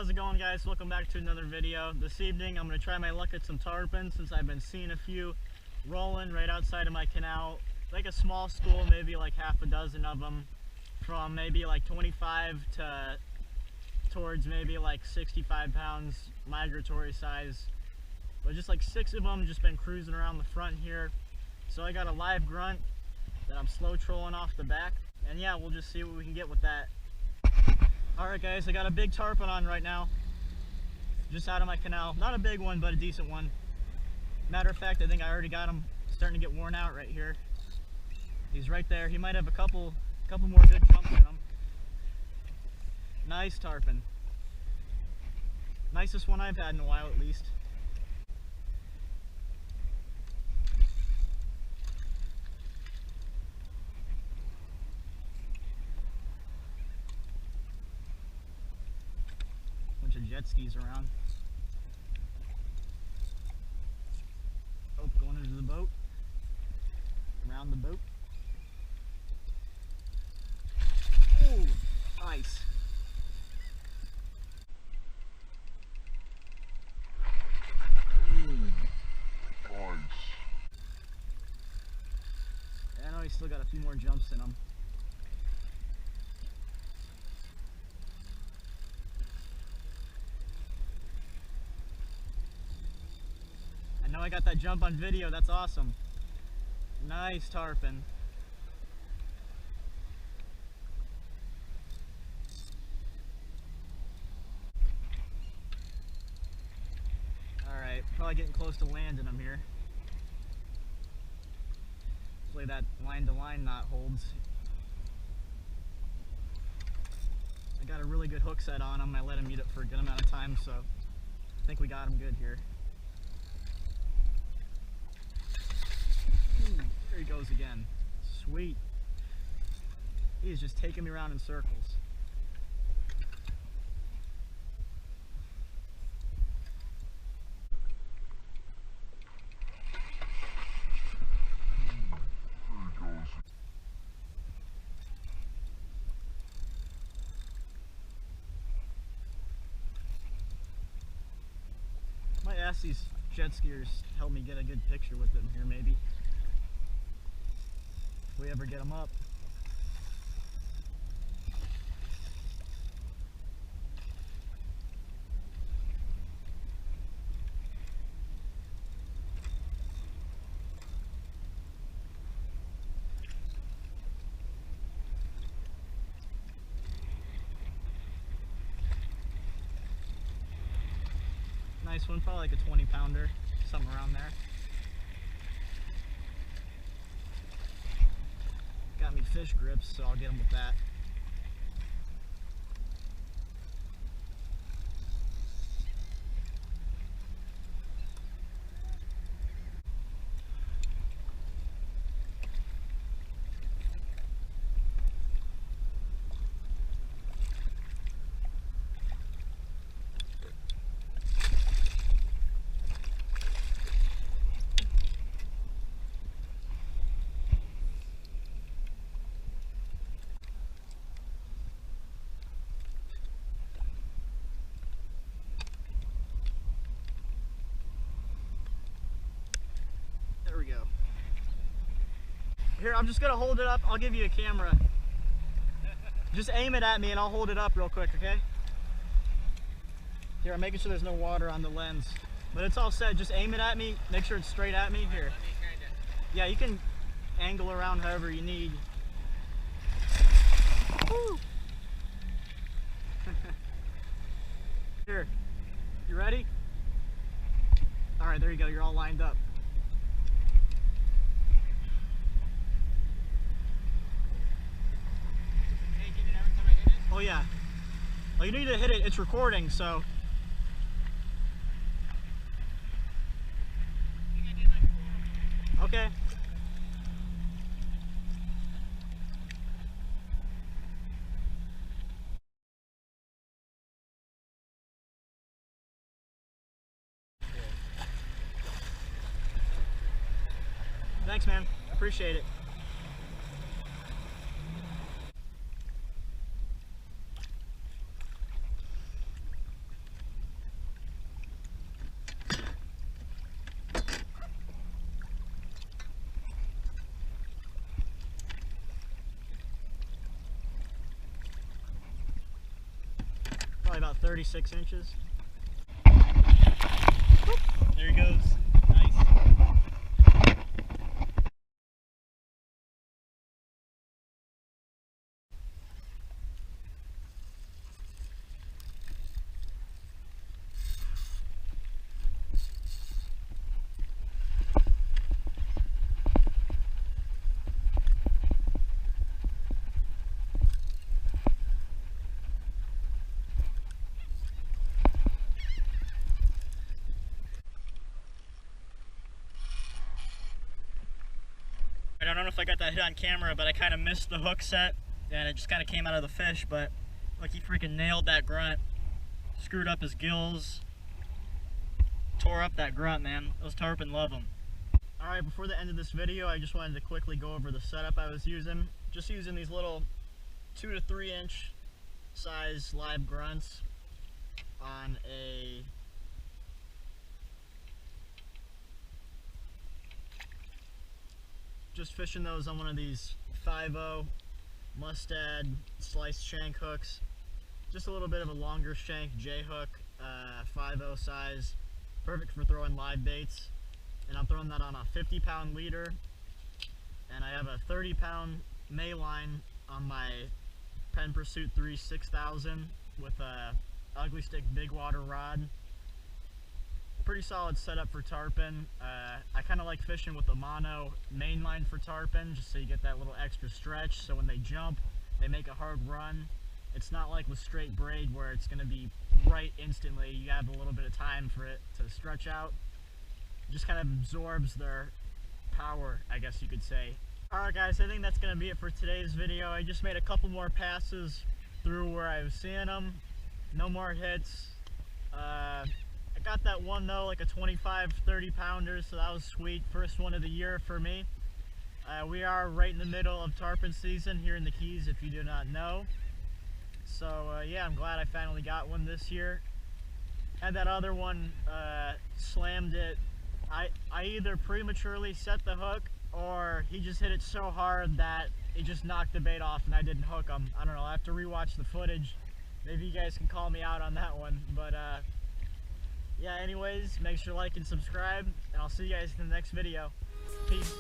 how's it going, guys? Welcome back to another video. This evening I'm going to try my luck at some tarpon, since I've been seeing a few rolling right outside of my canal. Like a small school, maybe like half a dozen of them, from maybe like 25 to towards maybe like 65 pounds migratory size. But just like 6 of them just been cruising around the front here. So I got a live grunt that I'm slow trolling off the back, and yeah, we'll just see what we can get with that. Alright guys, I got a big tarpon on right now, just out of my canal. Not a big one, but a decent one. Matter of fact, I think I already got him starting to get worn out right here. He's right there. He might have a couple more good jumps in him. Nice tarpon. Nicest one I've had in a while, at least. Bunch of jet skis around. Oh, going into the boat. Around the boat. Oh, nice. I know he's still got a few more jumps in him. I know I got that jump on video. That's awesome. Nice tarpon. Alright, probably getting close to landing him here. Hopefully that line-to-line knot holds. I got a really good hook set on him. I let him eat it for a good amount of time, so I think we got him good here. Ooh, there he goes again. Sweet. He is just taking me around in circles. Might ask these jet skiers to help me get a good picture with them here, maybe. If we ever get them up. Nice one, probably like a 20-pounder, something around there. Got me fish grips, so I'll get them with that. There we go. Here, I'm just gonna hold it up. I'll give you a camera. Just aim it at me and I'll hold it up real quick, okay? Here, I'm making sure there's no water on the lens. But it's all set. Just aim it at me. Make sure it's straight at me. Here. Yeah, you can angle around however you need. Woo! Here. You ready? Alright, there you go. You're all lined up. Oh yeah. Well, you need to hit it. It's recording, so. Okay. Thanks, man. Appreciate it. probably about 36 inches. There he goes. Nice. I don't know if I got that hit on camera, but I kind of missed the hook set and it just kind of came out of the fish, but look, he freaking nailed that grunt. Screwed up his gills. Tore up that grunt, man. Those tarpon love them. Alright, before the end of this video, I just wanted to quickly go over the setup I was using. Just using these little 2 to 3 inch size live grunts on a just fishing those on one of these 5/0 Mustad sliced shank hooks. Just a little bit of a longer shank J hook, 5/0 size, perfect for throwing live baits. And I'm throwing that on a 50-pound leader, and I have a 30-pound May line on my Penn Pursuit 3 6000 with a Ugly Stick big water rod. Pretty solid setup for tarpon. I kind of like fishing with the mono main line for tarpon, just so you get that little extra stretch, so when they jump, they make a hard run. It's not like with straight braid where it's going to be right instantly. You have a little bit of time for it to stretch out. It just kind of absorbs their power, I guess you could say. Alright guys, I think that's going to be it for today's video. I just made a couple more passes through where I was seeing them. No more hits. I got that one though, like a 25-30 pounder, so that was sweet. First one of the year for me. We are right in the middle of tarpon season here in the Keys, if you do not know. So yeah, I'm glad I finally got one this year. Had that other one, slammed it. I either prematurely set the hook, or he just hit it so hard that it just knocked the bait off and I didn't hook him. I don't know, I have to rewatch the footage. Maybe you guys can call me out on that one, but yeah, anyways, make sure to like and subscribe, and I'll see you guys in the next video. Peace.